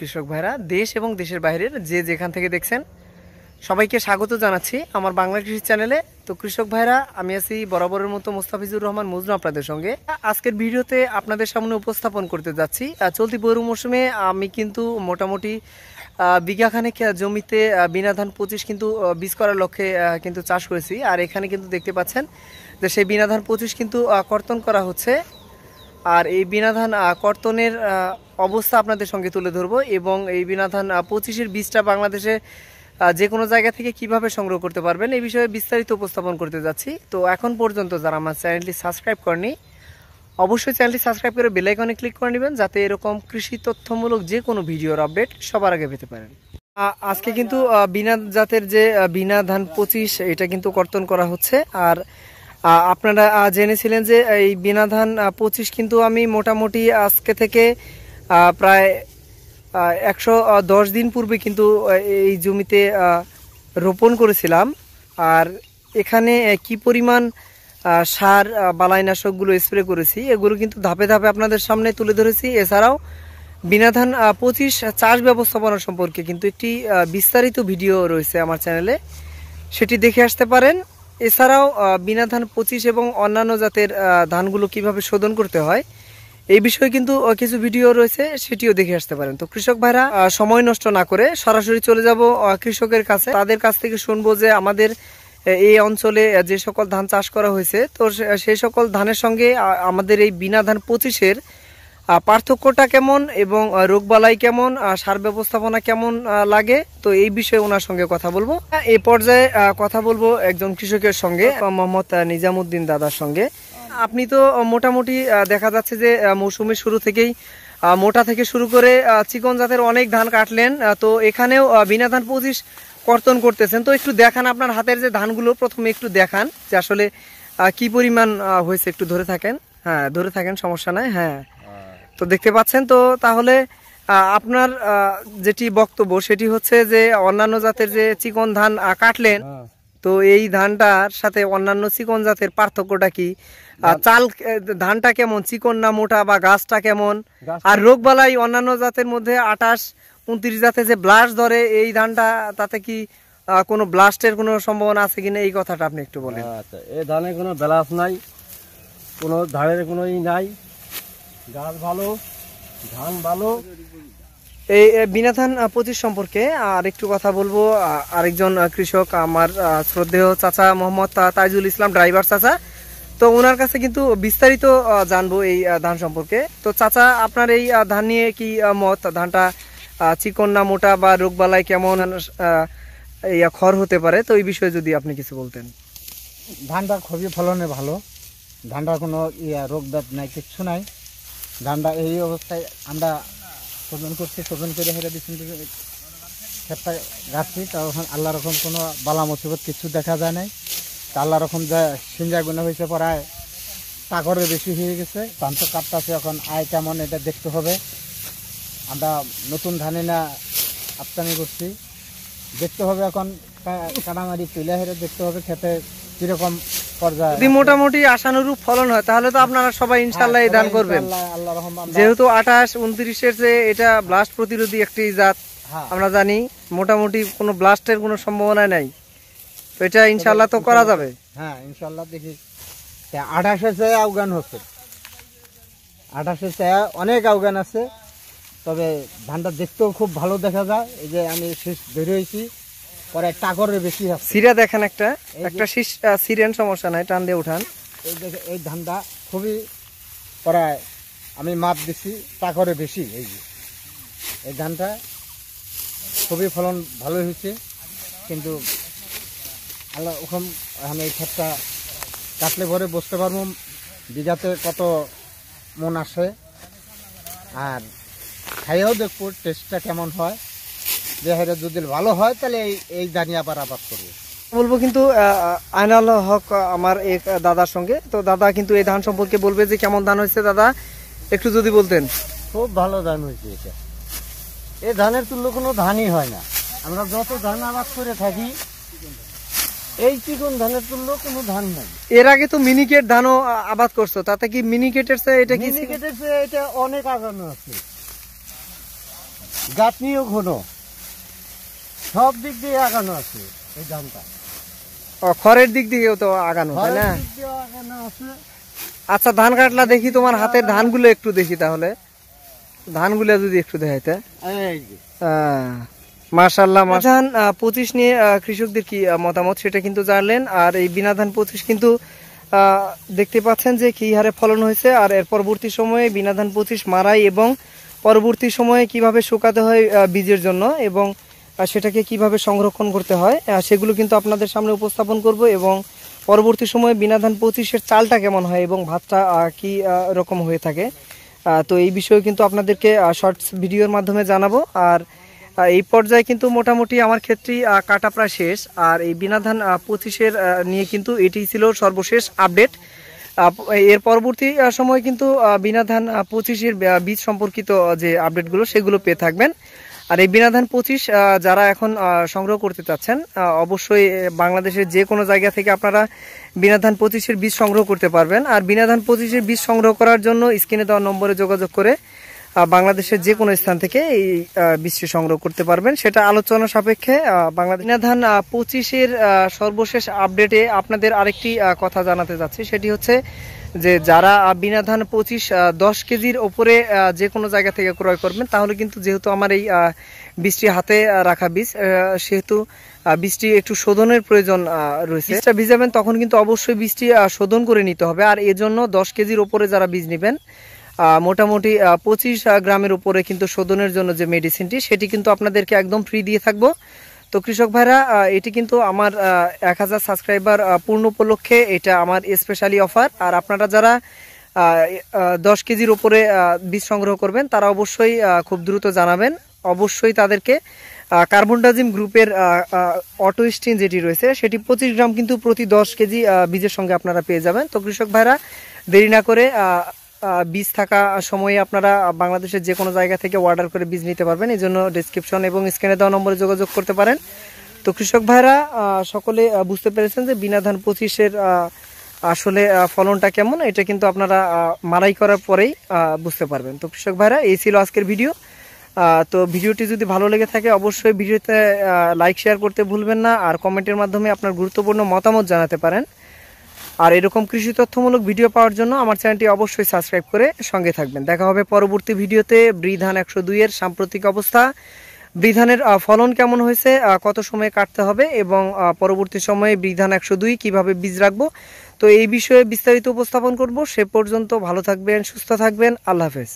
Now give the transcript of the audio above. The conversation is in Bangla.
কৃষক ভাইরা দেশ এবং দেশের বাইরের যে যেখান থেকে দেখছেন সবাইকে স্বাগত জানাচ্ছি আমার বাংলা কৃষি চ্যানেলে। তো কৃষক ভাইরা, আমি আছি বরাবরের মতো মোস্তাফিজুর রহমান মজনু আপনাদের সঙ্গে। আজকের ভিডিওতে আপনাদের সামনে উপস্থাপন করতে যাচ্ছি চলতি বৈরু মৌসুমে আমি কিন্তু মোটামুটি বিঘাখানেক জমিতে বিনা ধান 25 কিন্তু বীজ করার লক্ষ্যে কিন্তু চাষ করেছি। আর এখানে কিন্তু দেখতে পাচ্ছেন যে সেই বিনা ধান 25 কিন্তু কর্তন করা হচ্ছে। আর এই বিনা ধান কর্তনের অবস্থা আপনাদের সঙ্গে তুলে ধরবো এবং এই বিনা ধান 25-এর বীজটা বাংলাদেশে যে কোনো জায়গা থেকে কিভাবে সংগ্রহ করতে পারবেন এই বিষয়ে বিস্তারিত উপস্থাপন করতে যাচ্ছি। তো এখন পর্যন্ত যারা আমার চ্যানেলটি সাবস্ক্রাইব করেনি অবশ্যই চ্যানেলটি সাবস্ক্রাইব করে বেল আইকনে ক্লিক করে নেবেন, যাতে এরকম কৃষি তথ্যমূলক যে কোনো ভিডিওর আপডেট সবার আগে পেতে পারেন। আজকে কিন্তু বিনা জাতের যে বিনা ধান 25 এটা কিন্তু কর্তন করা হচ্ছে। আর আপনারা জেনেছিলেন যে এই বিনা ধান 25 কিন্তু আমি মোটামুটি আজকে থেকে প্রায় 110 দিন পূর্বে কিন্তু এই জমিতে রোপণ করেছিলাম। আর এখানে কি পরিমাণ সার বালাইনাশকগুলো স্প্রে করেছি এগুলো কিন্তু ধাপে ধাপে আপনাদের সামনে তুলে ধরেছি। এছাড়াও বিনা ধান 25 চাষ ব্যবস্থাপনা সম্পর্কে কিন্তু একটি বিস্তারিত ভিডিও রয়েছে আমার চ্যানেলে, সেটি দেখে আসতে পারেন। এছাড়াও বিনা ধান 25 এবং অন্যান্য জাতের ধানগুলো কিভাবে শোধন করতে হয় এই বিষয়ে কিন্তু কিছু ভিডিও রয়েছে, সেটিও দেখে আসতে পারেন। তো কৃষক ভাইরা, সময় নষ্ট না করে সরাসরি চলে যাব কৃষকের কাছে। তাদের কাছ থেকে শুনবো যে আমাদের এই অঞ্চলে যে সকল ধান চাষ করা হয়েছে তো সেই সকল ধানের সঙ্গে আমাদের এই বিনা ধান 25-এর পার্থক্যটা কেমন এবং রোগবালাই কেমন, সার ব্যবস্থাপনা কেমন লাগে, তো এই বিষয়ে ওনার সঙ্গে কথা বলবো। এই পর্যায়ে কথা বলবো একজন কৃষকের সঙ্গে, মোহাম্মদ নিজামুদ্দিন দাদার সঙ্গে। আপনি তো মোটামুটি দেখা যাচ্ছে যে মৌসুমের শুরু থেকেই মোটা থেকে শুরু করে চিকন জাতের অনেক ধান কাটলেন, তো এখানেও বিনা ধান 25 কর্তন করতেছেন। তো একটু দেখান আপনার হাতের যে ধানগুলো, প্রথমে একটু দেখান যে আসলে কি পরিমাণ হয়েছে। একটু ধরে থাকেন, হ্যাঁ ধরে থাকেন, সমস্যা নাই। হ্যাঁ, তো দেখতে পাচ্ছেন। তো তাহলে আপনার যেটি বক্তব্য সেটি হচ্ছে যে অন্যান্য জাতের যে চিকন ধান কাটলেন, তো এই ধানটার সাথে অন্যান্য চিকন জাতের পার্থক্যটা কি? চাল ধানটা কেমন, চিকন না মোটা, বা গাছটা কেমন? আর রোগবালাই অন্যান্য জাতের মধ্যে 28, 29 জাতে যে ব্লাস্ট ধরে এই ধানটা, তাতে কি কোনো ব্লাস্টের কোনো সম্ভাবনা আছে কিনা এই কথাটা আপনি একটু বলেন। আচ্ছা, এই ধানে কোনো ব্লাস্ট নাই, কোনো ধানের কোনো নাই, গাছ ভালো, ধান ভালো। এই বিনা ধান 25 সম্পর্কে আর একটু কথা বলবো। আরেকজন কৃষক আমার শ্রদ্ধেয় চাচা মোহাম্মদ তাইজুল ইসলাম ড্রাইভার চাচা, তো ওনার কাছে কিন্তু বিস্তারিত জানবো এই ধান সম্পর্কে। তো চাচা, আপনার এই ধান নিয়ে কি মত? ধানটা চিকন না মোটা, বা রোগবালাই কেমন খড় হতে পারে, তো এই বিষয়ে যদি আপনি কিছু বলতেন। ধানটা খুবই ফলনে ভালো, ধানটার কোনো রোগ ব্যাধ নাই, কিচ্ছু নাই। ধানটা এই অবস্থায় আমরা শোধন করছি, শোধন করে হেরে দিচ্ছি, ক্ষেতটা গাছছি, তখন আল্লাহ রকম কোনো বালা মুসিবত কিছু দেখা যায় নাই। তা আল্লাহ রকম যা সিঞ্জা গুণা হয়েছে, প্রায় টাকরের বেশি হয়ে গেছে। ধান তো কাটতেছে, এখন আয় কেমন এটা দেখতে হবে। আমরা নতুন ধানে না আপতানি করছি, দেখতে হবে এখন কাটামারি তুলে হেরে দেখতে হবে খেতে কিরকম পর্যায়ে। যদি মোটামুটি আশানুরূপ ফলন হয় তাহলে তো আপনারা সবাই ইনশাল্লাহ এই ধান করবেন, যেহেতু 28, 29-এর যে এটা ব্লাস্ট প্রতিরোধী একটি জাত আমরা জানি, মোটামুটি কোনো ব্লাস্টের কোনো সম্ভাবনা নাই, তো এটা ইনশাল্লাহ তো করা যাবে। হ্যাঁ ইনশাল্লাহ, দেখি 28-এর চেয়ে আফগান হচ্ছে, 28-এর চেয়ে অনেক আফগান আছে। তবে ধানটা দেখতেও খুব ভালো দেখা যায়। এই যে আমি শীষ বের হয়েছি, পরে টাকরের বেশি আছে। সিরা দেখেন, একটা শীষ সিরেন, সমস্যা নাই, টান দিয়ে উঠান। এই দেখে এই ধানটা খুবই প্রায় আমি মাপ দিছি, টাকরে বেশি। এই ধানটা খুবই ফলন ভালো হয়েছে, কিন্তু আল্লাহ ওখান আমি এই ক্ষেতটা কাটলে পরে বুঝতে পারবো বিঘাতে কত মন আসে, আর খাইয়েও দেখবো টেস্টটা কেমন হয়। দেহের যদি ভালো হয় তাহলে এই ধানই আবার আবাদ করবো বলবো। কিন্তু আইনাল হক আমার এক দাদার সঙ্গে, তো দাদা কিন্তু এই ধান সম্পর্কে বলবে যে কেমন ধান হয়েছে। দাদা একটু যদি বলতেন। খুব ভালো ধান হয়েছে এটা, এই ধানের তুল্য কোনো ধানই হয় না। আমরা যত ধান আবাদ করে থাকি এই চিকন ধানের তুল্য কোনো ধান নাই। এর আগে তো মিনিকেট ধানও আবাদ করছো, তাতে কি মিনিকেটের চেয়ে এটা কি? মিনিকেটের চেয়ে এটা অনেক আগানো আছে। গাঁথনিও ঘন, সব দিক দিয়ে আগানো আছে এই ধানটা। খড়ের দিক দিকেও তো আগানো, তাই না? ঘরের দিক দিয়েও আগানো আছে। আচ্ছা, ধান কাটলা দেখি, তোমার হাতের ধানগুলো একটু দেখি, তাহলে ধানগুলো যদি একটু দেখাইতে। এই যে মাশাআল্লাহ। ধান 25 নিয়ে কৃষকদের কি মতামত সেটা কিন্তু জানলেন। আর এই বিনা ধান 25 কিন্তু দেখতে পাচ্ছেন যে কি হারে ফলন হয়েছে। আর এর পরবর্তী সময়ে বিনা ধান 25 মারাই এবং পরবর্তী সময়ে কিভাবে শুকাতে হয় বীজের জন্য এবং সেটাকে কিভাবে সংরক্ষণ করতে হয় সেগুলো কিন্তু আপনাদের সামনে উপস্থাপন করব। এবং পরবর্তী সময়ে বিনা ধান 25-এর চালটা কেমন হয় এবং ভাতটা কি রকম হয়ে থাকে, তো এই বিষয়ে কিন্তু আপনাদেরকে শর্টস ভিডিওর মাধ্যমে জানাবো। আর এই পর্যায়ে কিন্তু মোটামুটি আমার ক্ষেত্রেই কাটা প্রায় শেষ। আর এই বিনা ধান 25-এর নিয়ে কিন্তু এটি ছিল সর্বশেষ আপডেট। এর পরবর্তী সময় কিন্তু বিনা ধান 25-এর বীজ সম্পর্কিত যে আপডেটগুলো সেগুলো পেয়ে থাকবেন। আর এই বিনা ধান 25 যারা এখন সংগ্রহ করতে চাচ্ছেন, অবশ্যই বাংলাদেশের যে কোনো জায়গা থেকে আপনারা বিনা ধান 25-এর বীজ সংগ্রহ করতে পারবেন। আর বিনা ধান 25-এর বীজ সংগ্রহ করার জন্য স্ক্রিনে দেওয়া নম্বরে যোগাযোগ করে বাংলাদেশের যে কোনো স্থান থেকে এই বীজটি সংগ্রহ করতে পারবেন, সেটা আলোচনা সাপেক্ষে। বাংলাদেশ বিনা ধান 25-এর সর্বশেষ আপডেটে আপনাদের আরেকটি কথা জানাতে যাচ্ছি, সেটি হচ্ছে যে যারা বিনা ধান 25 10 কেজির ওপরে যে কোনো জায়গা থেকে ক্রয় করবেন, তাহলে কিন্তু যেহেতু আমার এই বীজটি হাতে রাখা বীজ, সেহেতু বীজটি একটু শোধনের প্রয়োজন রয়েছে। বীজটা ভিজাবেন তখন কিন্তু অবশ্যই বীজটি শোধন করে নিতে হবে। আর এজন্য 10 কেজির ওপরে যারা বীজ নেবেন, মোটামুটি 25 গ্রামের উপরে কিন্তু শোধনের জন্য যে মেডিসিনটি, সেটি কিন্তু আপনাদেরকে একদম ফ্রি দিয়ে থাকবো। তো কৃষক ভাইরা, এটি কিন্তু আমার 1000 সাবস্ক্রাইবার পূর্ণ উপলক্ষে এটা আমার স্পেশালি অফার। আর আপনারা যারা 10 কেজির উপরে বীজ সংগ্রহ করবেন, তারা অবশ্যই খুব দ্রুত জানাবেন। অবশ্যই তাদেরকে কার্বনডাজিম গ্রুপের অটোস্টিন যেটি রয়েছে, সেটি 25 গ্রাম কিন্তু প্রতি 10 কেজি বীজের সঙ্গে আপনারা পেয়ে যাবেন। তো কৃষক ভাইরা, দেরি না করে বীজ থাকা সময়ে আপনারা বাংলাদেশের যে কোনো জায়গা থেকে অর্ডার করে বীজ নিতে পারবেন। এই জন্য ডেসক্রিপশন এবং স্ক্রিনে দেওয়া নম্বরে যোগাযোগ করতে পারেন। তো কৃষক ভাইরা, সকলে বুঝতে পেরেছেন যে বিনা ধান 25-এর আসলে ফলনটা কেমন, এটা কিন্তু আপনারা মারাই করার পরেই বুঝতে পারবেন। তো কৃষক ভাইরা, এই ছিল আজকের ভিডিও। তো ভিডিওটি যদি ভালো লেগে থাকে অবশ্যই ভিডিওতে লাইক শেয়ার করতে ভুলবেন না। আর কমেন্টের মাধ্যমে আপনার গুরুত্বপূর্ণ মতামত জানাতে পারেন। আর এরকম কৃষি তথ্যমূলক ভিডিও পাওয়ার জন্য আমার চ্যানেলটি অবশ্যই সাবস্ক্রাইব করে সঙ্গে থাকবেন। দেখা হবে পরবর্তী ভিডিওতে। বৃধান 102-এর সাম্প্রতিক অবস্থা, বৃধানের ফলন কেমন হয়েছে, কত সময় কাটতে হবে এবং পরবর্তী সময়ে বৃধান 102 কিভাবে বীজ রাখবো, তো এই বিষয়ে বিস্তারিত উপস্থাপন করব। সে পর্যন্ত ভালো থাকবেন, সুস্থ থাকবেন। আল্লাহ হাফেজ।